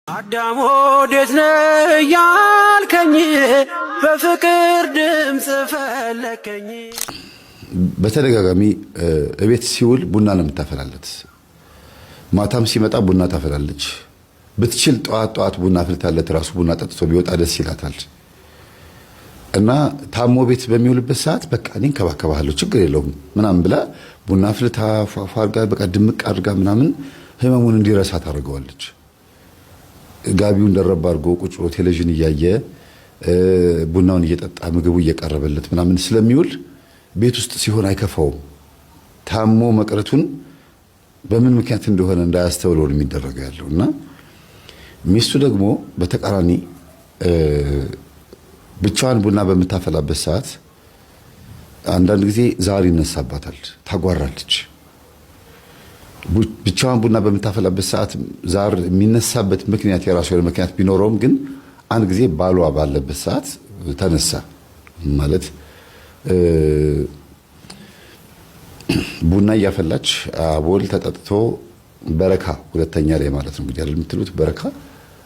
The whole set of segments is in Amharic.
አዳም ወዴት ነህ ያልከኝ በፍቅር ድምጽ ፈለከኝ። በተደጋጋሚ እቤት ሲውል ቡና ነው የምታፈላለት። ማታም ሲመጣ ቡና ታፈላለች። ብትችል ጧት ቡና አፍልታለት ራሱ ቡና ጠጥቶ ቢወጣ ደስ ይላታል። እና ታሞ ቤት በሚውልበት ሰዓት በቃ እኔን ከባከባለሁ ችግር የለውም ምናምን ብላ ቡና አፍልታ ፏፏርጋ በቃ ድምቅ አድርጋ ምናምን ህመሙን እንዲረሳ ታደርገዋለች። ጋቢውን ደረብ አድርጎ ቁጭ ብሎ ቴሌቪዥን እያየ ቡናውን እየጠጣ ምግቡ እየቀረበለት ምናምን ስለሚውል ቤት ውስጥ ሲሆን አይከፋውም። ታሞ መቅረቱን በምን ምክንያት እንደሆነ እንዳያስተውለው ነው የሚደረገው ያለው። እና ሚስቱ ደግሞ በተቃራኒ ብቻዋን ቡና በምታፈላበት ሰዓት አንዳንድ ጊዜ ዛር ይነሳባታል፣ ታጓራለች። ብቻዋን ቡና በምታፈላበት ሰዓት ዛር የሚነሳበት ምክንያት የራሱ የሆነ ምክንያት ቢኖረውም ግን አንድ ጊዜ ባሏ ባለበት ሰዓት ተነሳ ማለት ቡና እያፈላች አቦል ተጠጥቶ በረካ ሁለተኛ ላይ ማለት ነው እንግዲህ አይደል የምትሉት በረካ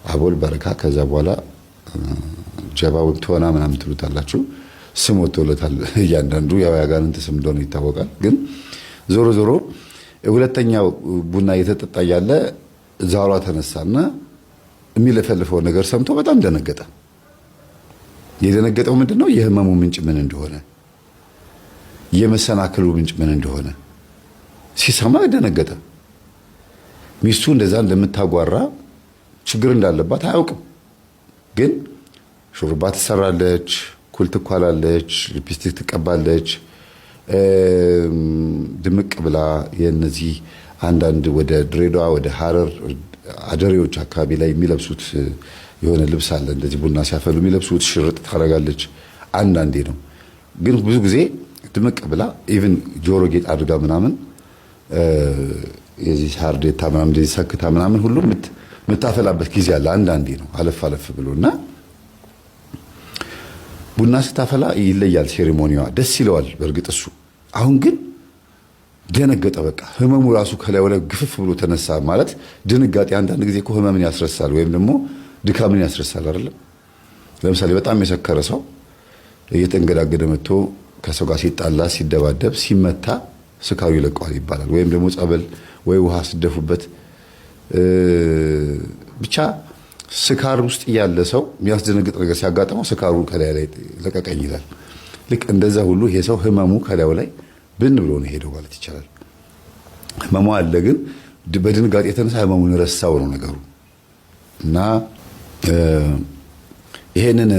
አቦል በረካ ከዛ በኋላ ጀባው ተወና ምናምን ትሉታላችሁ። ስም ወጥቶለታል እያንዳንዱ ያው ያጋንንት ስም እንደሆነ ይታወቃል። ግን ዞሮ ዞሮ ሁለተኛው ቡና እየተጠጣ ያለ ዛሯ ተነሳና የሚለፈልፈው ነገር ሰምቶ በጣም ደነገጠ። የደነገጠው ምንድነው? የህመሙ ምንጭ ምን እንደሆነ የመሰናክሉ ምንጭ ምን እንደሆነ ሲሰማ ደነገጠ። ሚስቱ እንደዛ እንደምታጓራ ችግር እንዳለባት አያውቅም። ግን ሹሩባ ትሰራለች፣ ኩል ትኳላለች፣ ሊፕስቲክ ትቀባለች። ድምቅ ብላ የነዚህ አንዳንድ ወደ ድሬዳዋ ወደ ሐረር አደሬዎች አካባቢ ላይ የሚለብሱት የሆነ ልብስ አለ እንደዚህ ቡና ሲያፈሉ የሚለብሱት ሽርጥ ታረጋለች። አንዳንዴ ነው ግን ብዙ ጊዜ ድምቅ ብላ ኢቭን ጆሮ ጌጥ አድርጋ ምናምን የዚህ ሳርዴታ ምናምን እንደዚህ ሰክታ ምናምን ሁሉ የምታፈላበት ጊዜ አለ። አንዳንዴ ነው አለፍ ብሎና ቡና ስታፈላ ይለያል። ሴሬሞኒዋ ደስ ይለዋል በእርግጥ እሱ። አሁን ግን ደነገጠ። በቃ ህመሙ ራሱ ከላይ ወለ ግፍፍ ብሎ ተነሳ። ማለት ድንጋጤ አንዳንድ ጊዜ እኮ ህመምን ያስረሳል ወይም ደግሞ ድካምን ያስረሳል አይደለም። ለምሳሌ በጣም የሰከረ ሰው እየተንገዳገደ መጥቶ ከሰው ጋር ሲጣላ ሲደባደብ ሲመታ ስካሩ ይለቀዋል ይባላል። ወይም ደግሞ ጸበል ወይ ውሃ ሲደፉበት ብቻ ስካር ውስጥ ያለ ሰው የሚያስደነግጥ ነገር ሲያጋጥመው ስካሩ ከላይ ላይ ለቀቀኝ ይላል። ልክ እንደዛ ሁሉ ይሄ ሰው ህመሙ ከላዩ ላይ ብን ብሎ ነው ሄደው ማለት ይቻላል። ህመሙ አለ ግን በድንጋጤ የተነሳ ህመሙን ረሳው ነው ነገሩ። እና ይሄንን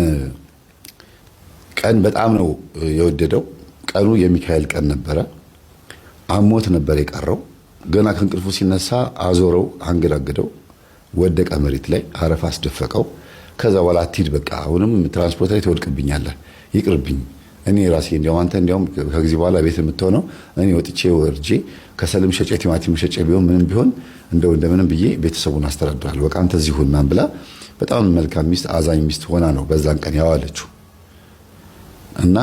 ቀን በጣም ነው የወደደው። ቀኑ የሚካኤል ቀን ነበረ። አሞት ነበር የቀረው። ገና ከእንቅልፉ ሲነሳ አዞረው፣ አንገዳገደው፣ ወደቀ መሬት ላይ አረፋ አስደፈቀው። ከዛ በኋላ አትሂድ በቃ አሁንም ትራንስፖርት ላይ ትወድቅብኛለህ፣ ይቅርብኝ፣ እኔ ራሴ እንዲያው አንተ እንዲያውም ከጊዜ በኋላ ቤት የምትሆነው እኔ ወጥቼ ወርጄ ከሰልም ሸጬ ቲማቲም ሸጬ ቢሆን ምንም ቢሆን እንደምንም ብዬ ቤተሰቡን አስተዳድራለሁ፣ በቃ አንተ እዚህ ሁን ምናምን ብላ በጣም መልካም ሚስት አዛኝ ሚስት ሆና ነው በዛን ቀን ያዋለችው። እና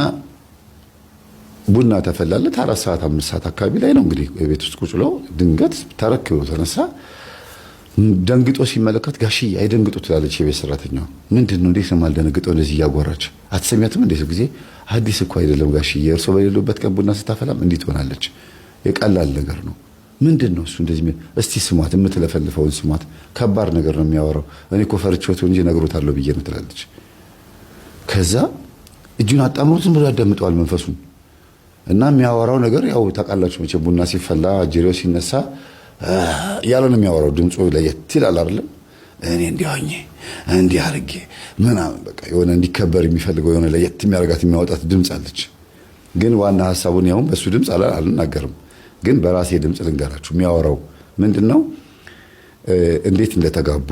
ቡና ተፈላለት 4 ሰዓት 5 ሰዓት አካባቢ ላይ ነው እንግዲህ ቤት ውስጥ ቁጭ ብለው ድንገት ተረክቦ ተነሳ። ደንግጦ ሲመለከት ጋሽዬ አይደንግጡ ትላለች የቤት ሰራተኛዋ። ምንድነው እንዴት ነው የማልደነግጠው? እንደዚህ እያጓራች አትሰሚያትም? እንዴት ጊዜ አዲስ እኮ አይደለም ጋሽዬ፣ እርሶ በሌሉበት ቀን ቡና ስታፈላም እንዴት ሆናለች? የቀላል ነገር ነው። ምንድነው እሱ እንደዚህ? እስቲ ስሟት፣ የምትለፈልፈውን ስሟት፣ ከባድ ነገር ነው የሚያወራው። እኔ እኮ ፈርቼው እንጂ ነግሮታለሁ ብዬ ነው ትላለች። ከዛ እጁን አጣምሮ ዝም ብሎ ያዳምጠዋል መንፈሱን። እና የሚያወራው ነገር ያው ታውቃላችሁ መቼም ቡና ሲፈላ ጅሬው ሲነሳ ያለ ነው የሚያወራው። ድምፁ ለየት ይላል አይደለም? እኔ እንዲያውኝ እንዲህ አድርጌ ምናምን በቃ የሆነ እንዲከበር የሚፈልገው የሆነ ለየት የሚያደርጋት የሚያወጣት ድምፅ አለች። ግን ዋና ሐሳቡን ያው በሱ ድምፅ አልናገርም፣ ግን በራሴ ድምፅ ልንገራችሁ። የሚያወራው ምንድነው? እንዴት እንደተጋቡ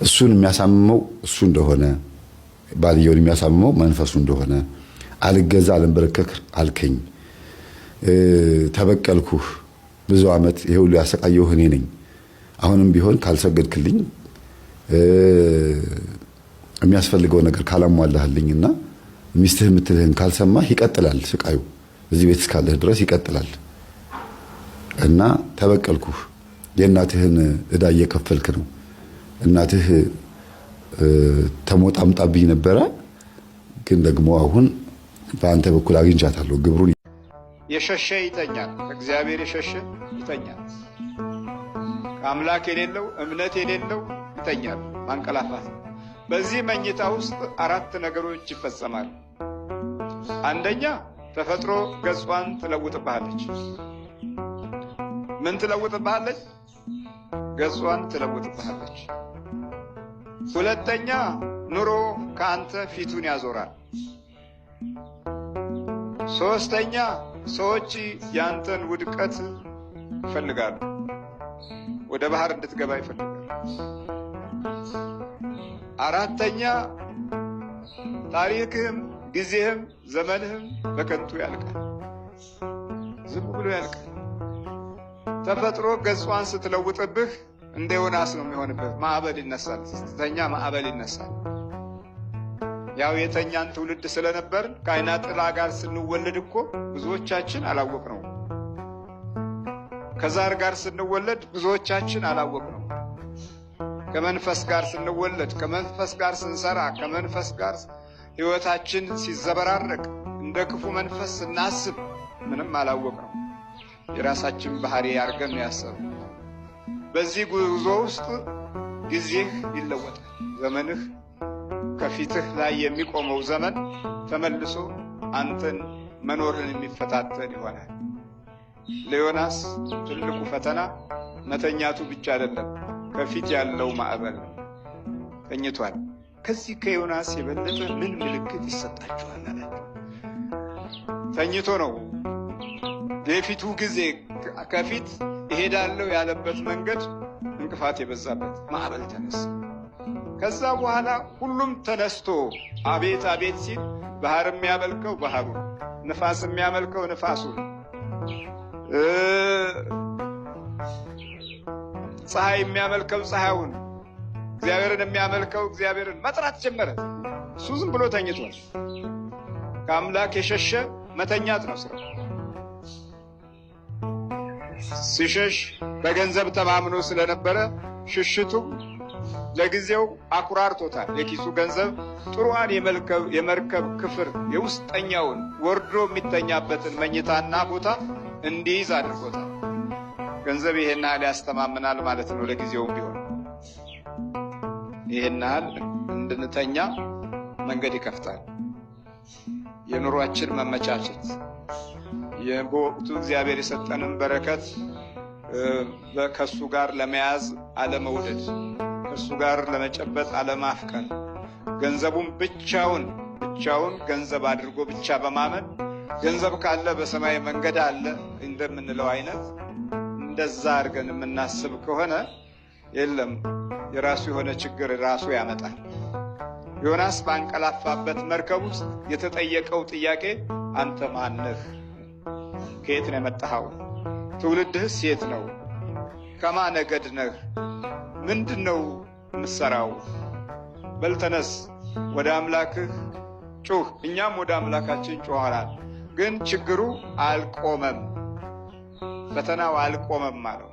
እሱን የሚያሳምመው እሱ እንደሆነ፣ ባልየውን የሚያሳምመው መንፈሱ እንደሆነ፣ አልገዛ አልንበረከክ አልከኝ፣ ተበቀልኩህ፣ ብዙ ዓመት ይሄ ሁሉ ያሰቃየሁህ እኔ ነኝ። አሁንም ቢሆን ካልሰገድክልኝ የሚያስፈልገው ነገር ካላሟላህልኝና ሚስትህ የምትልህን ካልሰማህ ይቀጥላል ስቃዩ፣ እዚህ ቤት እስካለህ ድረስ ይቀጥላል። እና ተበቀልኩህ፣ የእናትህን እዳ እየከፈልክ ነው፣ እናትህ ተሞጣምጣብኝ ነበረ፣ ግን ደግሞ አሁን በአንተ በኩል አግኝቻታለሁ። ግብሩን የሸሸ ይተኛል፣ እግዚአብሔር የሸሸ ይተኛል። ከአምላክ የሌለው እምነት የሌለው ይተኛል፣ ማንቀላፋት። በዚህ መኝታ ውስጥ 4 ነገሮች ይፈጸማሉ። አንደኛ ተፈጥሮ ገጿን ትለውጥብሃለች። ምን ትለውጥብሃለች? ገጿን ትለውጥብሃለች። ሁለተኛ ኑሮ ከአንተ ፊቱን ያዞራል። ሶስተኛ ሰዎች ያንተን ውድቀት ይፈልጋሉ፣ ወደ ባህር እንድትገባ ይፈልጋሉ። አራተኛ ታሪክህም ጊዜህም ዘመንህም በከንቱ ያልቃል፣ ዝም ብሎ ያልቃል። ተፈጥሮ ገጿን ስትለውጥብህ እንደ ዮናስ ነው የሚሆንብህ። ማዕበል ይነሳል፣ ስትተኛ ማዕበል ይነሳል። ያው የተኛን ትውልድ ስለነበር ከዓይነ ጥላ ጋር ስንወለድ እኮ ብዙዎቻችን አላወቅነው። ከዛር ጋር ስንወለድ ብዙዎቻችን አላወቅነው። ከመንፈስ ጋር ስንወለድ፣ ከመንፈስ ጋር ስንሰራ፣ ከመንፈስ ጋር ሕይወታችን ሲዘበራረቅ፣ እንደ ክፉ መንፈስ ስናስብ ምንም አላወቅነው። የራሳችን ባህሪ አድርገን ያሰብነው። በዚህ ጉዞ ውስጥ ጊዜህ ይለወጣል። ዘመንህ ከፊትህ ላይ የሚቆመው ዘመን ተመልሶ አንተን መኖርን የሚፈታተን ይሆናል። ለዮናስ ትልቁ ፈተና መተኛቱ ብቻ አይደለም፣ ከፊት ያለው ማዕበል ነው። ተኝቷል። ከዚህ ከዮናስ የበለጠ ምን ምልክት ይሰጣችኋል አላቸው። ተኝቶ ነው። የፊቱ ጊዜ ከፊት እሄዳለሁ ያለበት መንገድ እንቅፋት የበዛበት ማዕበል ተነሳ። ከዛ በኋላ ሁሉም ተነስቶ አቤት አቤት ሲል ባህር የሚያመልከው ባህሩን፣ ንፋስ የሚያመልከው ንፋሱን፣ ፀሐይ የሚያመልከው ፀሐዩን፣ እግዚአብሔርን የሚያመልከው እግዚአብሔርን መጥራት ጀመረ። እሱ ዝም ብሎ ተኝቷል። ከአምላክ የሸሸ መተኛት ነው ስራው። ሲሸሽ በገንዘብ ተማምኖ ስለነበረ ሽሽቱም ለጊዜው አኩራርቶታል። የኪሱ ገንዘብ ጥሩዋን የመርከብ ክፍል የውስጠኛውን ወርዶ የሚተኛበትን መኝታና ቦታ እንዲይዝ አድርጎታል። ገንዘብ ይሄን ያህል ያስተማምናል ማለት ነው። ለጊዜውም ቢሆን ይሄን ያህል እንድንተኛ መንገድ ይከፍታል። የኑሯችን መመቻቸት፣ በወቅቱ እግዚአብሔር የሰጠንን በረከት ከሱ ጋር ለመያዝ አለመውደድ፣ ከሱ ጋር ለመጨበጥ አለማፍቀር፣ ገንዘቡን ብቻውን ገንዘብ አድርጎ ብቻ በማመን ገንዘብ ካለ በሰማይ መንገድ አለ እንደምንለው አይነት እንደዛ አድርገን የምናስብ ከሆነ የለም፣ የራሱ የሆነ ችግር ራሱ ያመጣል። ዮናስ ባንቀላፋበት መርከብ ውስጥ የተጠየቀው ጥያቄ አንተ ማን ነህ? ከየት ነው የመጣኸው? ትውልድህስ የት ነው? ከማን ነገድ ነህ? ምንድን ነው የምትሠራው? በል ተነስ፣ ወደ አምላክህ ጩህ። እኛም ወደ አምላካችን ጮኸናል፣ ግን ችግሩ አልቆመም፣ ፈተናው አልቆመም አለው።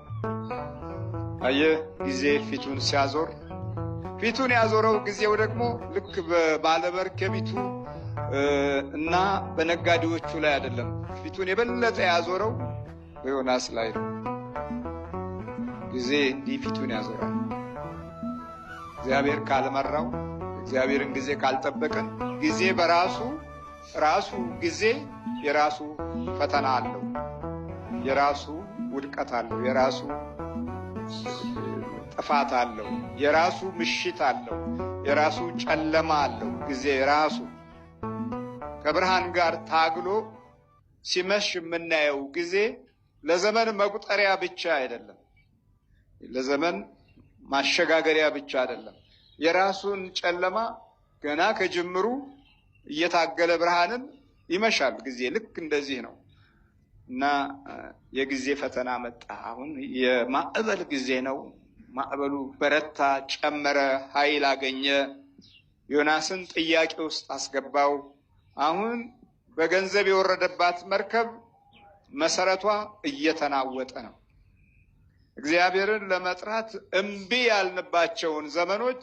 አየህ፣ ጊዜ ፊቱን ሲያዞር፣ ፊቱን ያዞረው ጊዜው ደግሞ ልክ በባለመርከቢቱ እና በነጋዴዎቹ ላይ አይደለም። ፊቱን የበለጠ ያዞረው በዮናስ ላይ ነው። ጊዜ እንዲህ ፊቱን ያዞራል። እግዚአብሔር ካልመራው፣ እግዚአብሔርን ጊዜ ካልጠበቀን፣ ጊዜ በራሱ ጊዜ የራሱ ፈተና አለው፣ የራሱ ውድቀት አለው፣ የራሱ ጥፋት አለው፣ የራሱ ምሽት አለው፣ የራሱ ጨለማ አለው። ጊዜ ራሱ ከብርሃን ጋር ታግሎ ሲመሽ የምናየው ጊዜ ለዘመን መቁጠሪያ ብቻ አይደለም፣ ለዘመን ማሸጋገሪያ ብቻ አይደለም። የራሱን ጨለማ ገና ከጅምሩ እየታገለ ብርሃንን ይመሻል። ጊዜ ልክ እንደዚህ ነው እና የጊዜ ፈተና መጣ። አሁን የማዕበል ጊዜ ነው። ማዕበሉ በረታ፣ ጨመረ፣ ኃይል አገኘ። ዮናስን ጥያቄ ውስጥ አስገባው። አሁን በገንዘብ የወረደባት መርከብ መሰረቷ እየተናወጠ ነው። እግዚአብሔርን ለመጥራት እምቢ ያልንባቸውን ዘመኖች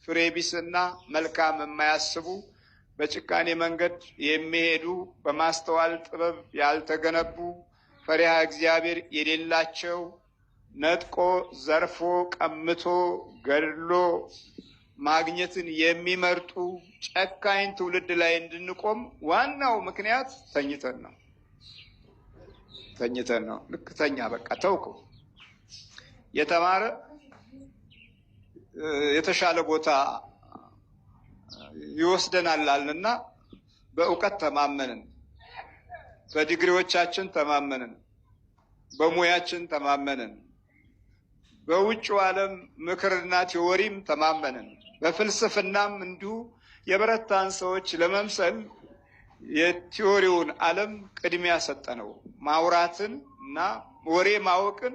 ፍሬቢስና መልካም የማያስቡ በጭካኔ መንገድ የሚሄዱ በማስተዋል ጥበብ ያልተገነቡ ፈሪሃ እግዚአብሔር የሌላቸው ነጥቆ ዘርፎ ቀምቶ ገድሎ ማግኘትን የሚመርጡ ጨካኝ ትውልድ ላይ እንድንቆም ዋናው ምክንያት ተኝተን ነው። ልክ ተኛ፣ በቃ ተውከው። የተማረ የተሻለ ቦታ ይወስደናል አልንና በእውቀት ተማመንን፣ በዲግሪዎቻችን ተማመንን፣ በሙያችን ተማመንን፣ በውጭው ዓለም ምክርና ቲዎሪም ተማመንን፣ በፍልስፍናም እንዲሁ የበረታን ሰዎች ለመምሰል የቲዎሪውን ዓለም ቅድሚያ ሰጠነው። ማውራትን እና ወሬ ማወቅን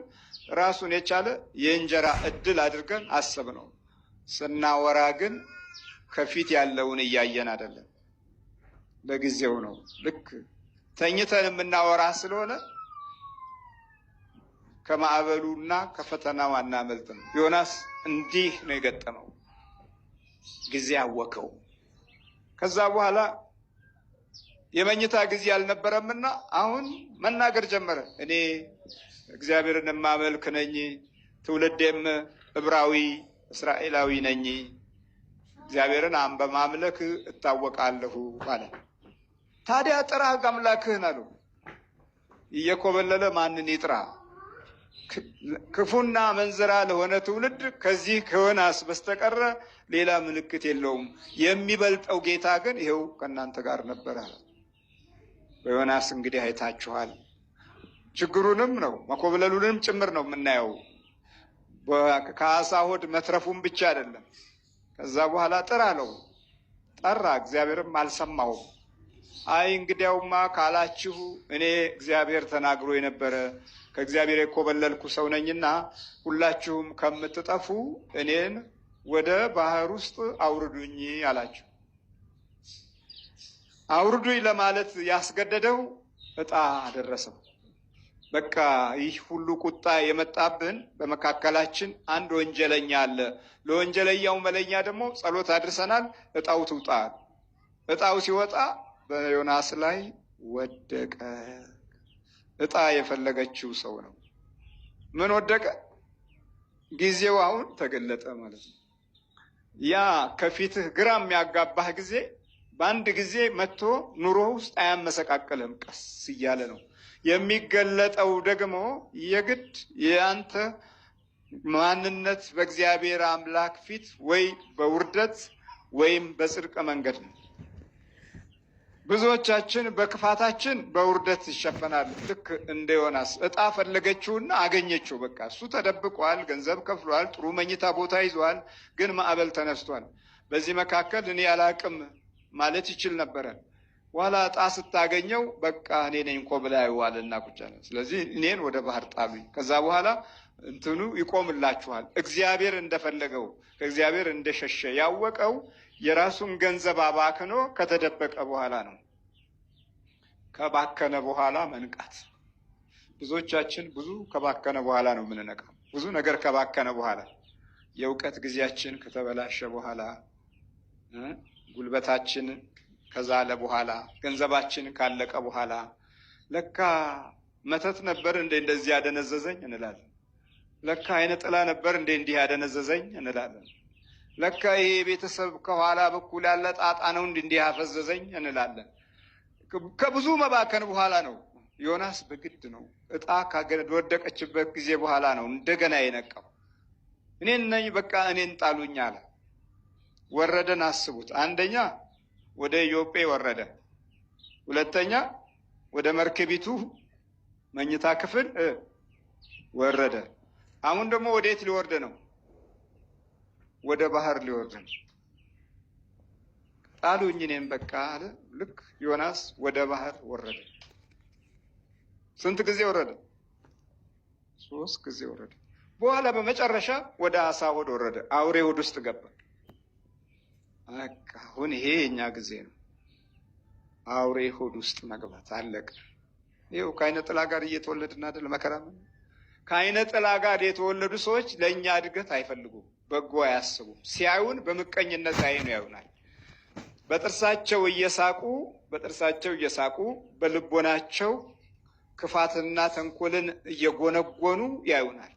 ራሱን የቻለ የእንጀራ እድል አድርገን አሰብነው። ስናወራ ግን ከፊት ያለውን እያየን አይደለም፣ ለጊዜው ነው። ልክ ተኝተን የምናወራ ስለሆነ ከማዕበሉና ከፈተናው አናመልጥም። ዮናስ እንዲህ ነው የገጠመው። ጊዜ አወከው። ከዛ በኋላ የመኝታ ጊዜ አልነበረምና አሁን መናገር ጀመረ። እኔ እግዚአብሔርን የማመልክ ነኝ፣ ትውልዴም ዕብራዊ እስራኤላዊ ነኝ፣ እግዚአብሔርን በማምለክ እታወቃለሁ አለ። ታዲያ ጥራ አምላክህን አሉ። እየኮበለለ ማንን ይጥራ? ክፉና መንዝራ ለሆነ ትውልድ ከዚህ ከዮናስ በስተቀረ ሌላ ምልክት የለውም። የሚበልጠው ጌታ ግን ይኸው ከእናንተ ጋር ነበረ። በዮናስ እንግዲህ አይታችኋል። ችግሩንም ነው መኮብለሉንም ጭምር ነው የምናየው። ከአሳ ሆድ መትረፉን ብቻ አይደለም። ከዛ በኋላ ጥራ አለው። ጠራ፣ እግዚአብሔርም አልሰማውም። አይ እንግዲያውማ ካላችሁ እኔ እግዚአብሔር ተናግሮ የነበረ ከእግዚአብሔር የኮበለልኩ ሰው ነኝና ሁላችሁም ከምትጠፉ እኔን ወደ ባህር ውስጥ አውርዱኝ አላቸው። አውርዱኝ ለማለት ያስገደደው ዕጣ ደረሰው። በቃ ይህ ሁሉ ቁጣ የመጣብን በመካከላችን አንድ ወንጀለኛ አለ። ለወንጀለኛው መለኛ ደግሞ ጸሎት አድርሰናል። ዕጣው ትውጣ። ዕጣው ሲወጣ በዮናስ ላይ ወደቀ። ዕጣ የፈለገችው ሰው ነው። ምን ወደቀ? ጊዜው አሁን ተገለጠ ማለት ነው። ያ ከፊትህ ግራ የሚያጋባህ ጊዜ በአንድ ጊዜ መጥቶ ኑሮ ውስጥ አያመሰቃቀልም። ቀስ እያለ ነው የሚገለጠው። ደግሞ የግድ የአንተ ማንነት በእግዚአብሔር አምላክ ፊት ወይ በውርደት ወይም በጽድቅ መንገድ ነው። ብዙዎቻችን በክፋታችን በውርደት ይሸፈናል። ልክ እንደ ዮናስ ዕጣ ፈለገችውና አገኘችው። በቃ እሱ ተደብቋል፣ ገንዘብ ከፍሏል፣ ጥሩ መኝታ ቦታ ይዟል፣ ግን ማዕበል ተነስቷል። በዚህ መካከል እኔ አላቅም ማለት ይችል ነበረ። በኋላ ዕጣ ስታገኘው በቃ እኔ ነኝ እኮ ብላ ይዋልና ቁጭ አለ። ስለዚህ እኔን ወደ ባህር ጣሉኝ። ከዛ በኋላ እንትኑ ይቆምላችኋል። እግዚአብሔር እንደፈለገው ከእግዚአብሔር እንደሸሸ ያወቀው የራሱን ገንዘብ አባክኖ ከተደበቀ በኋላ ነው። ከባከነ በኋላ መንቃት። ብዙዎቻችን ብዙ ከባከነ በኋላ ነው የምንነቃው። ብዙ ነገር ከባከነ በኋላ፣ የእውቀት ጊዜያችን ከተበላሸ በኋላ፣ ጉልበታችን ከዛለ በኋላ፣ ገንዘባችን ካለቀ በኋላ ለካ መተት ነበር እንደ እንደዚህ ያደነዘዘኝ እንላለን። ለካ አይነ ጥላ ነበር እንደ እንዲህ ያደነዘዘኝ እንላለን። ለካ ይሄ ቤተሰብ ከኋላ በኩል ያለ ጣጣ ነው እንዲህ ያፈዘዘኝ እንላለን። ከብዙ መባከን በኋላ ነው። ዮናስ በግድ ነው ዕጣ ካወደቀችበት ጊዜ በኋላ ነው እንደገና የነቃው። እኔን ነኝ በቃ እኔን ጣሉኝ አለ። ወረደን። አስቡት። አንደኛ ወደ ኢዮጴ ወረደ፣ ሁለተኛ ወደ መርከቢቱ መኝታ ክፍል ወረደ። አሁን ደግሞ ወዴት ሊወርድ ነው? ወደ ባህር ሊወርድ ነው። ጣሉኝ እኔን በቃ አለ። ልክ ዮናስ ወደ ባህር ወረደ። ስንት ጊዜ ወረደ? 3 ጊዜ ወረደ። በኋላ በመጨረሻ ወደ አሳ ሆድ ወረደ። አውሬ ሆድ ውስጥ ገባ። በቃ አሁን ይሄ የኛ ጊዜ ነው። አውሬ ሆድ ውስጥ መግባት አለቀ። ይኸው ከዓይነ ጥላ ጋር እየተወለድን አይደል? መከራ ከአይነ ጥላ ጋር የተወለዱ ሰዎች ለእኛ እድገት አይፈልጉም፣ በጎ አያስቡም። ሲያዩን በምቀኝነት አይኑ ያዩናል። በጥርሳቸው እየሳቁ በልቦናቸው ክፋትና ተንኮልን እየጎነጎኑ ያዩናል።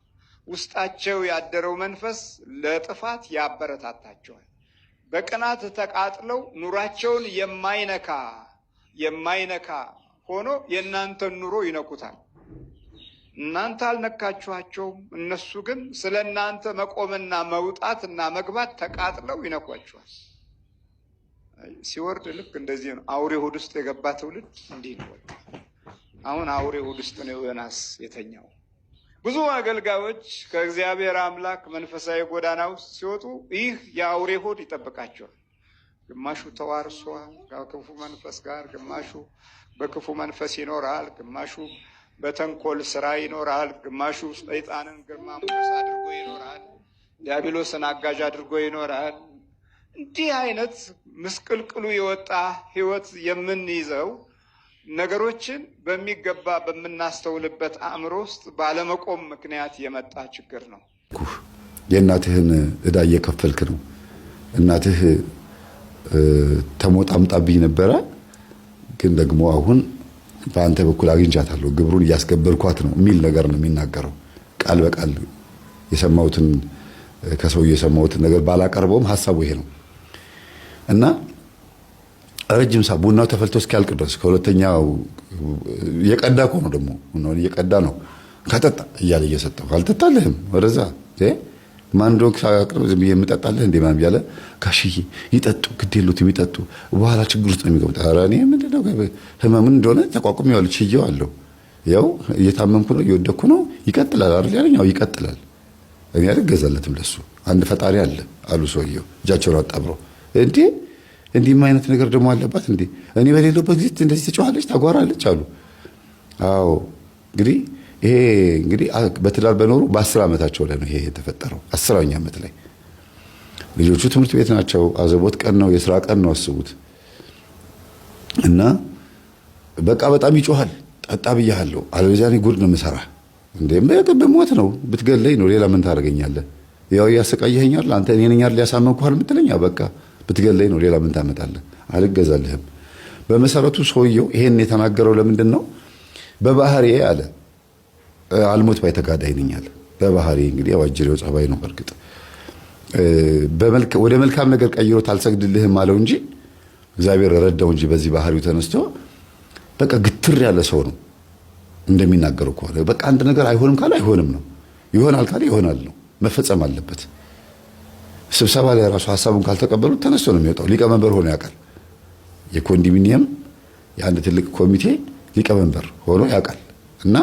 ውስጣቸው ያደረው መንፈስ ለጥፋት ያበረታታቸዋል። በቅናት ተቃጥለው ኑሯቸውን የማይነካ ሆኖ የእናንተን ኑሮ ይነኩታል። እናንተ አልነካችኋቸውም፣ እነሱ ግን ስለ እናንተ መቆምና መውጣትና መግባት ተቃጥለው ይነኳችኋል። ሲወርድ ልክ እንደዚህ ነው። አውሬ ሆድ ውስጥ የገባ ትውልድ እንዲህ ነው። አሁን አውሬ ሆድ ውስጥ ነው ዮናስ የተኛው። ብዙ አገልጋዮች ከእግዚአብሔር አምላክ መንፈሳዊ ጎዳና ውስጥ ሲወጡ ይህ የአውሬ ሆድ ይጠብቃቸዋል። ግማሹ ተዋርሷል ከክፉ መንፈስ ጋር፣ ግማሹ በክፉ መንፈስ ይኖራል፣ ግማሹ በተንኮል ስራ ይኖራል፣ ግማሹ ሰይጣንን ግርማ ሞገስ አድርጎ ይኖራል፣ ዲያብሎስን አጋዥ አድርጎ ይኖራል። እንዲህ አይነት ምስቅልቅሉ የወጣ ህይወት የምንይዘው ነገሮችን በሚገባ በምናስተውልበት አእምሮ ውስጥ ባለመቆም ምክንያት የመጣ ችግር ነው። የእናትህን ዕዳ እየከፈልክ ነው። እናትህ ተሞጣምጣብኝ ነበረ፣ ግን ደግሞ አሁን በአንተ በኩል አግኝቻታለሁ፣ ግብሩን እያስገበርኳት ነው የሚል ነገር ነው የሚናገረው። ቃል በቃል የሰማሁትን ከሰውዬው የሰማሁትን ነገር ባላቀርበውም ሀሳቡ ይሄ ነው እና ረጅም ሰዓት ቡናው ተፈልቶ እስኪያልቅ ድረስ ከሁለተኛው እየቀዳ እኮ ነው ደግሞ ቡናውን እየቀዳ ነው። ከጠጣ እያለ እየሰጠው አልጠጣልህም ወደዛ ማን እንደሆንክ ሳያቅርብ ዝም ብዬ የምጠጣልህ እንዴ ማን እያለ ጋሽዬ ይጠጡ ግድ የሉትም ይጠጡ በኋላ ችግር ውስጥ ነው የሚገቡት። ኧረ እኔ ምንድነው ህመምን እንደሆነ ተቋቁሜዋለሁ፣ ችዬዋለሁ። ያው እየታመምኩ ነው እየወደኩ ነው ይቀጥላል አይደል ያለኝ። ያው ይቀጥላል። እኔ አልገዛለትም ለሱ አንድ ፈጣሪ አለ አሉ ሰውየው እጃቸውን አጣብረው። እንዲህም አይነት ነገር ደግሞ አለባት እንዴ እኔ በሌለበት ጊዜ እንደዚህ ትጮኻለች ታጓራለች አሉ። አዎ እንግዲህ በትዳር በኖሩ በ10 ዓመታቸው ላይ ነው ይሄ የተፈጠረው። 10ኛ ዓመት ላይ ልጆቹ ትምህርት ቤት ናቸው። አዘቦት ቀን ነው፣ የስራ ቀን ነው አስቡት። እና በቃ በጣም ይጮሃል። ጠጣ ብያለሁ አለበለዚያ እኔ ጉድ ነው የምሰራ እንዴ በሞት ነው ብትገለኝ ነው ሌላ ምን ታደርገኛለህ? ያው ያሰቃየኸኛል አንተ እኔ ነኝ አይደል ያሳመንኩህ የምትለኝ በቃ ብትገለኝ ነው ሌላ ምን ታመጣለህ? አልገዛልህም። በመሰረቱ ሰውየው ይሄን የተናገረው ለምንድን ነው? በባህሪዬ አለ አልሞት ባይ ተጋዳይ ነኝ አለ። በባህሪ እንግዲህ አዋጅሬው ጸባይ ነው። በርግጥ ወደ መልካም ነገር ቀይሮት አልሰግድልህም አለው እንጂ እግዚአብሔር ረዳው እንጂ በዚህ ባህሪው ተነስቶ በቃ ግትር ያለ ሰው ነው። እንደሚናገረው ከሆነ በቃ አንድ ነገር አይሆንም ካለ አይሆንም ነው፣ ይሆናል ካለ ይሆናል ነው፣ መፈጸም አለበት። ስብሰባ ላይ ራሱ ሐሳቡን ካልተቀበሉት ተነስቶ ነው የሚወጣው። ሊቀመንበር ሆኖ ያውቃል። የኮንዶሚኒየም የአንድ ትልቅ ኮሚቴ ሊቀመንበር ሆኖ ያውቃል እና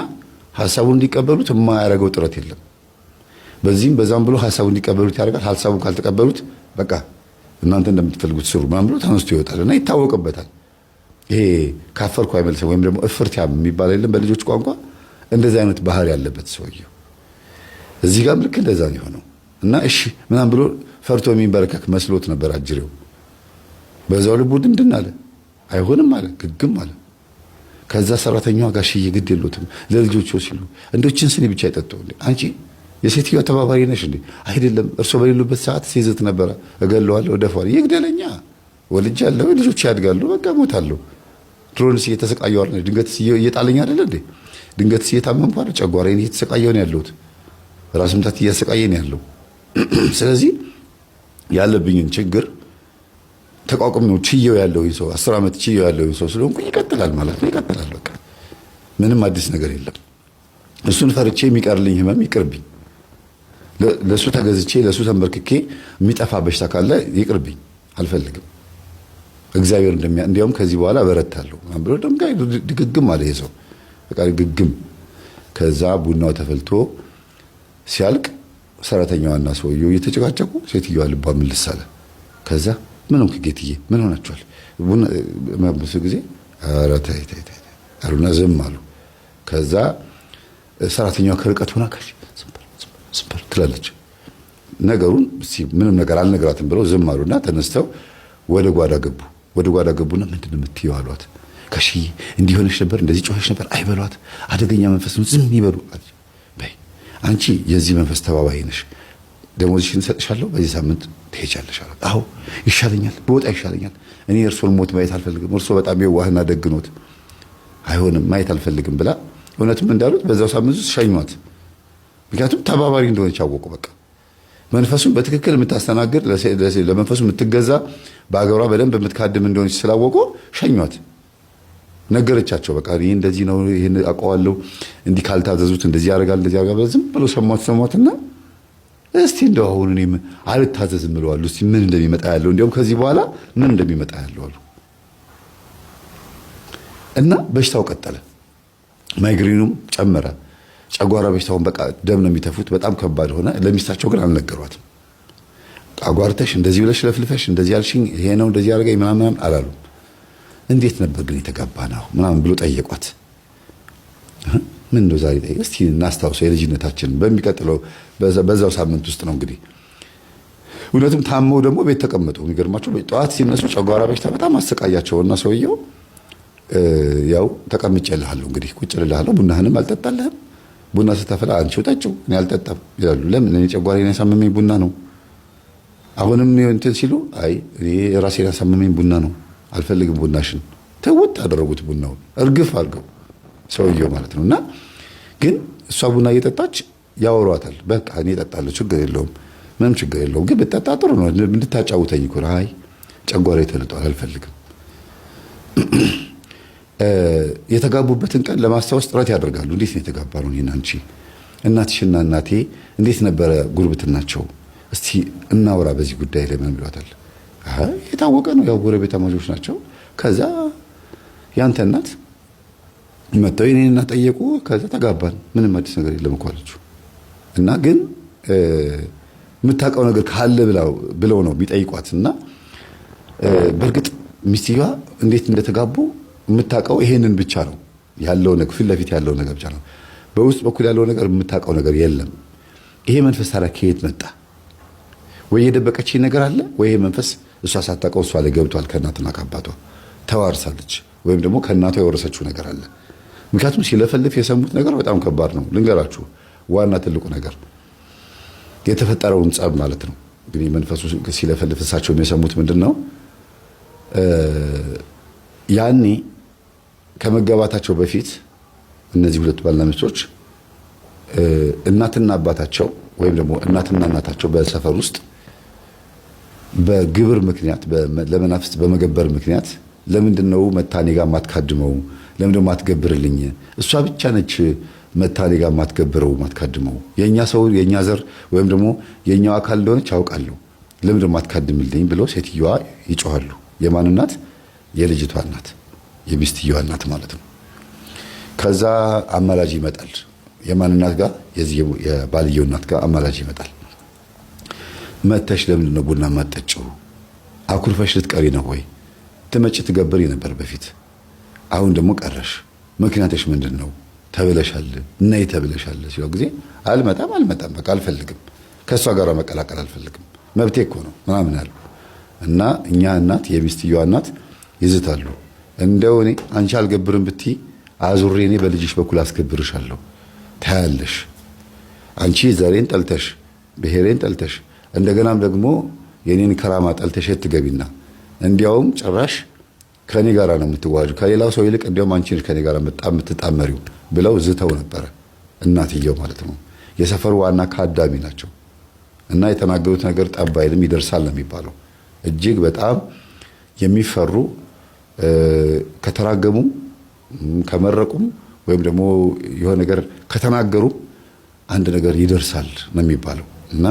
ሐሳቡን እንዲቀበሉት የማያደርገው ጥረት የለም። በዚህም በዛም ብሎ ሐሳቡን እንዲቀበሉት ያደርጋል። ሐሳቡን ካልተቀበሉት በቃ እናንተ እንደምትፈልጉት ስሩ ምናምን ብሎ ተነስቶ ይወጣል እና ይታወቅበታል። ይሄ ካፈርኩ አይመልስም ወይም ደግሞ እፍርቲያም የሚባል የለም በልጆች ቋንቋ። እንደዚህ አይነት ባህሪ ያለበት ሰውየው እዚህ ጋርም ልክ እንደዛ ነው የሆነው እና እሺ ምናምን ብሎ ፈርቶ የሚንበረከክ መስሎት ነበር አጅሬው። በዛው ልቡ ድንድን አለ። አይሆንም አለ፣ ግግም አለ። ከዛ ሰራተኛዋ ጋሽዬ ግድ የሉትም ለልጆቹ ሲሉ እንደችን ስኒ ብቻ ይጠጡ እንዴ አንቺ የሴትዮዋ ተባባሪ ነሽ እንዴ? አይደለም እርሶ በሌሉበት ሰዓት ሲይዘት ነበር። እገለዋለሁ ደፋዋለሁ። ይግደለኛ ወልጃለሁ፣ ልጆች ያድጋሉ፣ በቃ ሞታለሁ። ድሮንስ እየተሰቃየሁ አይደል? ድንገት እየጣለኝ አይደል እንዴ? ድንገት እየታመምኩ አይደል? ጨጓራዬን እየተሰቃየሁ ነው ያለሁት፣ ራስ ምታት እያሰቃየኝ ነው ያለው። ስለዚህ ያለብኝን ችግር ተቋቁሜው ችዬው ያለው ሰው 10 ዓመት ችዬው ያለው ሰው ስለሆንኩ ይቀጥላል ማለት ነው። ይቀጥላል በቃ ምንም አዲስ ነገር የለም። እሱን ፈርቼ የሚቀርልኝ ህመም ይቅርብኝ። ለሱ ተገዝቼ ለሱ ተንበርክኬ የሚጠፋ በሽታ ካለ ይቅርብኝ፣ አልፈልግም። እግዚአብሔር እንዲያውም ከዚህ በኋላ በረታለሁ ብሎ ደምጋይ ድግግም አለ ይሄ ሰው በቃ ድግግም። ከዛ ቡናው ተፈልቶ ሲያልቅ ሰራተኛዋና ሰውየው እየተጨቃጨቁ ሴትዮዋ ልቧ ምልስ አለ። ከዛ ምን ሆንክ ጌትዬ ምን ሆናችኋል? ቡና ማብሱ ጊዜ ኧረ ተይ አሉና ዝም አሉ። ከዛ ሰራተኛዋ ከርቀት ሆና ካሽ ስበር ትላለች። ነገሩን ምንም ነገር አልነግራትም ብለው ዝም አሉና ተነስተው ወደ ጓዳ ገቡ። ወደ ጓዳ ገቡና ምንድነው የምትይው አሏት። ካሽዬ እንዲሆነሽ ነበር እንደዚህ ጮኸሽ ነበር አይበሏት፣ አደገኛ መንፈስ ነው ዝም ይበሉ አለች። በይ አንቺ የዚህ መንፈስ ተባባሪ ነሽ፣ ደሞዝሽን እሰጥሻለሁ፣ በዚህ ሳምንት ትሄጃለሽ አላት። አዎ ይሻለኛል፣ በወጣ ይሻለኛል። እኔ እርሶን ሞት ማየት አልፈልግም፣ እርሶ በጣም የዋህና ደግኖት፣ አይሆንም ማየት አልፈልግም ብላ እውነትም እንዳሉት በዛው ሳምንት ውስጥ ሸኟት። ምክንያቱም ተባባሪ እንደሆነች አወቁ። በቃ መንፈሱን በትክክል የምታስተናግድ ለመንፈሱ የምትገዛ በአገሯ በደንብ የምትካድም እንደሆነች ስላወቁ ሸኟት። ነገረቻቸው። በቃ ይሄ እንደዚህ ነው፣ ይሄን አውቀዋለሁ፣ እንዲህ ካልታዘዙት እንደዚህ ያደርጋል፣ እንደዚህ ያደርጋል። ዝም ብሎ ሰሟትና እስቲ እንደው አሁን እኔም አልታዘዝም ብለዋለሁ፣ እስቲ ምን እንደሚመጣ ያለው እንዲያውም ከዚህ በኋላ ምን እንደሚመጣ ያለው አሉ እና በሽታው ቀጠለ። ማይግሪኑም ጨመረ። ጨጓራ በሽታውን በቃ ደም ነው የሚተፉት፣ በጣም ከባድ ሆነ። ለሚስታቸው ግን አልነገሯትም። አጓርተሽ እንደዚህ ብለሽ ለፍልፈሽ እንደዚህ ያልሽኝ ይሄ ነው እንደዚህ ያደርገኝ ምናምን አላሉም። እንዴት ነበር ግን የተጋባ ነው ምናምን ብሎ ጠየቋት። ምን ነው ዛሬ ጠይቅ እስቲ እናስታውሰው የልጅነታችን። በሚቀጥለው በዛው ሳምንት ውስጥ ነው እንግዲህ እውነትም ታመው ደግሞ ቤት ተቀመጡ። የሚገርማቸው ጠዋት ሲነሱ ጨጓራ በሽታ በጣም አሰቃያቸውና ሰውየው ያው ተቀምጬልሃለሁ እንግዲህ ቁጭ ልልሃለሁ፣ ቡናህንም አልጠጣልህም፣ ቡና ስታፈላ አንቺው ጠጪው እኔ አልጠጣም ይላሉ። ለምን? እኔ ጨጓራዬን ያሳመመኝ ቡና ነው። አሁንም እንትን ሲሉ አይ እኔ ራሴን ያሳመመኝ ቡና ነው አልፈልግም ቡናሽን። ተውት አደረጉት ቡናውን እርግፍ አድርገው ሰውየው ማለት ነው። እና ግን እሷ ቡና እየጠጣች ያወሯታል። በቃ እኔ እጠጣለሁ ችግር የለውም ምንም ችግር የለውም፣ ግን ብጠጣ ጥሩ ነው እንድታጫውተኝ እኮ ነው። አይ ጨጓራዬ ተልጧል አልፈልግም። የተጋቡበትን ቀን ለማስታወስ ጥረት ያደርጋሉ። እንዴት ነው የተጋባነው እኔና አንቺ? እናትሽና እናቴ እንዴት ነበረ ጉርብትናቸው? እስቲ እናውራ በዚህ ጉዳይ ላይ ምንም ይሏታል። የታወቀ ነው ያው ጎረቤታማቾች ናቸው። ከዛ ያንተ እናት መጥተው እኔን እና ጠየቁ። ከዛ ተጋባን። ምንም አዲስ ነገር የለም እኮ አለችው። እና ግን የምታውቀው ነገር ካለ ብለው ነው የሚጠይቋት። እና በእርግጥ ሚስትየዋ እንዴት እንደተጋቡ የምታውቀው ይሄንን ብቻ ነው ያለው ነገር፣ ፊት ለፊት ያለው ነገር ብቻ ነው። በውስጥ በኩል ያለው ነገር የምታውቀው ነገር የለም። ይሄ መንፈስ ታዲያ ከየት መጣ? ወይ የደበቀችኝ ነገር አለ፣ ወይ ይሄ መንፈስ እሷ ሳታውቀው እሷ ላይ ገብቷል። ከእናትና ከአባቷ ተዋርሳለች፣ ወይም ደግሞ ከእናቷ የወረሰችው ነገር አለ። ምክንያቱም ሲለፈልፍ የሰሙት ነገር በጣም ከባድ ነው። ልንገራችሁ፣ ዋና ትልቁ ነገር የተፈጠረውን ጸብ ማለት ነው። እንግዲህ መንፈሱ ሲለፈልፍ እሳቸው የሰሙት ምንድን ነው? ያኔ ከመጋባታቸው በፊት እነዚህ ሁለቱ ባልና ሚስቶች እናትና አባታቸው ወይም ደግሞ እናትና እናታቸው በሰፈር ውስጥ በግብር ምክንያት ለመናፍስት በመገበር ምክንያት ለምንድን ነው መታኔ ጋር ማትካድመው? ለምንድን ነው ማትገብርልኝ? እሷ ብቻ ነች መታኔ ጋር ማትገብረው ማትካድመው። የኛ ሰው የኛ ዘር ወይም ደግሞ የኛው አካል እንደሆነች አውቃለሁ፣ ለምንድን ነው ማትካድምልኝ ብለው ሴትዮዋ ይጮሃሉ። የማን እናት? የልጅቷ እናት፣ የሚስትየዋ እናት ማለት ነው። ከዛ አማላጅ ይመጣል። የማን እናት ጋር? የባልየው እናት ጋር አማላጅ ይመጣል። መተሽ ለምንድን ነው ቡና ማጠጪው? አኩርፈሽ ልትቀሪ ነው ወይ? ትመጪ ትገብሪ ነበር በፊት፣ አሁን ደግሞ ቀረሽ። ምክንያትሽ ምንድን ነው? ተብለሻል፣ ነይ ተብለሻል ሲለው ጊዜ አልመጣም በቃ አልፈልግም፣ ከእሷ ጋር መቀላቀል አልፈልግም፣ መብቴ እኮ ነው ምናምን አሉ። እና እኛ እናት የሚስትየዋ እናት ይዝታሉ። እንደው እኔ አንቺ አልገብርም ብትይ አዙሬ እኔ በልጅሽ በኩል አስገብርሻለሁ፣ ታያለሽ። አንቺ ዘሬን ጠልተሽ ብሔሬን ጠልተሽ እንደገናም ደግሞ የኔን ከራማ ጠልተሽ ትገቢና እንዲያውም ጭራሽ ከኔ ጋር ነው የምትዋጁ፣ ከሌላው ሰው ይልቅ እንዲያውም አንቺ ነሽ ከኔ ጋር የምትጣመሪው ብለው ዝተው ነበረ። እናትየው ማለት ነው። የሰፈሩ ዋና ካዳሚ ናቸው። እና የተናገሩት ነገር ጠብ አይልም ይደርሳል ነው የሚባለው። እጅግ በጣም የሚፈሩ ከተራገሙ ከመረቁም ወይም ደግሞ የሆነ ነገር ከተናገሩ አንድ ነገር ይደርሳል ነው የሚባለው። እና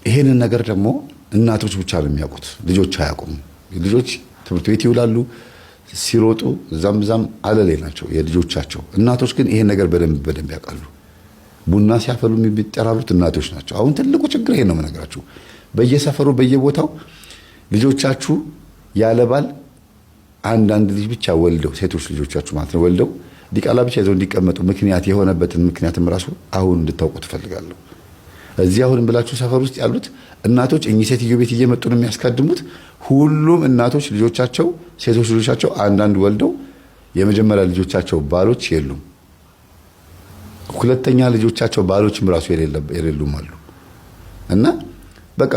ይሄንን ነገር ደግሞ እናቶች ብቻ ነው የሚያውቁት፣ ልጆች አያውቁም። ልጆች ትምህርት ቤት ይውላሉ፣ ሲሮጡ እዛም አለሌ ናቸው የልጆቻቸው። እናቶች ግን ይሄን ነገር በደንብ ያውቃሉ። ቡና ሲያፈሉ የሚጠራሩት እናቶች ናቸው። አሁን ትልቁ ችግር ይሄን ነው የምነግራችሁ። በየሰፈሩ በየቦታው ልጆቻችሁ ያለባል አንዳንድ ልጅ ብቻ ወልደው፣ ሴቶች ልጆቻችሁ ማለት ነው ወልደው ዲቃላ ብቻ ይዘው እንዲቀመጡ ምክንያት የሆነበትን ምክንያትም ራሱ አሁን እንድታውቁ ትፈልጋለሁ። እዚህ አሁንም ብላችሁ ሰፈር ውስጥ ያሉት እናቶች እኚህ ሴትዮ ቤት እየመጡ ነው የሚያስካድሙት። ሁሉም እናቶች ልጆቻቸው ሴቶች ልጆቻቸው አንዳንድ ወልደው የመጀመሪያ ልጆቻቸው ባሎች የሉም። ሁለተኛ ልጆቻቸው ባሎችም ራሱ የሌሉም አሉ። እና በቃ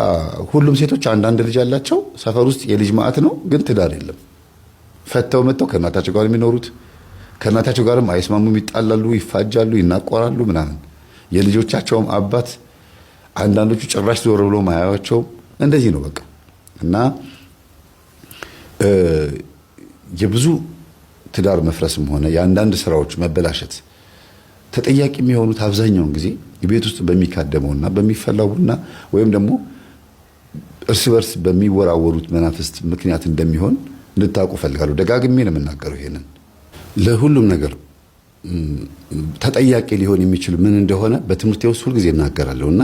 ሁሉም ሴቶች አንዳንድ ልጅ ያላቸው ሰፈር ውስጥ የልጅ ማዕት ነው፣ ግን ትዳር የለም። ፈተው መጥተው ከእናታቸው ጋር የሚኖሩት ከእናታቸው ጋርም አይስማሙም፣ ይጣላሉ፣ ይፋጃሉ፣ ይናቆራሉ ምናምን። የልጆቻቸውም አባት አንዳንዶቹ ጭራሽ ዞር ብሎ ማያዩአቸው እንደዚህ ነው በቃ። እና የብዙ ትዳር መፍረስም ሆነ የአንዳንድ ስራዎች መበላሸት ተጠያቂ የሚሆኑት አብዛኛውን ጊዜ ቤት ውስጥ በሚካደመውና በሚፈላው ቡና ወይም ደግሞ እርስ በርስ በሚወራወሩት መናፍስት ምክንያት እንደሚሆን እንድታውቁ ፈልጋለሁ። ደጋግሜ ነው የምናገረው ይሄንን። ለሁሉም ነገር ተጠያቂ ሊሆን የሚችል ምን እንደሆነ በትምህርቴ ውስጥ ሁልጊዜ እናገራለሁ። እና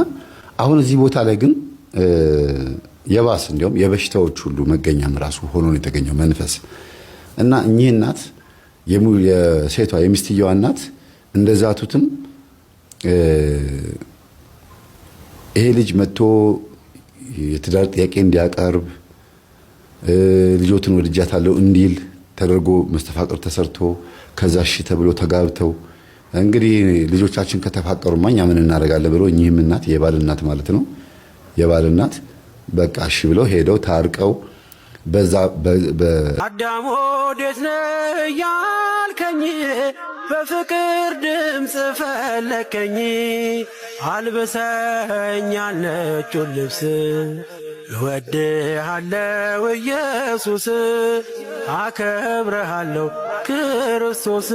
አሁን እዚህ ቦታ ላይ ግን የባስ እንዲያውም የበሽታዎች ሁሉ መገኛም ራሱ ሆኖ ነው የተገኘው መንፈስ። እና እኚህ እናት የሴቷ የሚስትየዋ እናት እንደዛቱትም ይሄ ልጅ መጥቶ የትዳር ጥያቄ እንዲያቀርብ ልጆትን ወድጃታለሁ እንዲል ተደርጎ መስተፋቅር ተሰርቶ ከዛ እሺ ተብሎ ተጋብተው እንግዲህ ልጆቻችን ከተፋቀሩማ እኛ ምን እናደርጋለን ብሎ እኚህም እናት የባል እናት ማለት ነው የባል እናት በቃ እሺ ብለው ሄደው ታርቀው በዛ አዳም ወዴት ነህ ያልከኝ በፍቅር ድምፅ ፈለከኝ አልብሰኝ ነጩን ልብስ እወድሃለሁ ኢየሱስ አከብረሃለሁ ክርስቶስ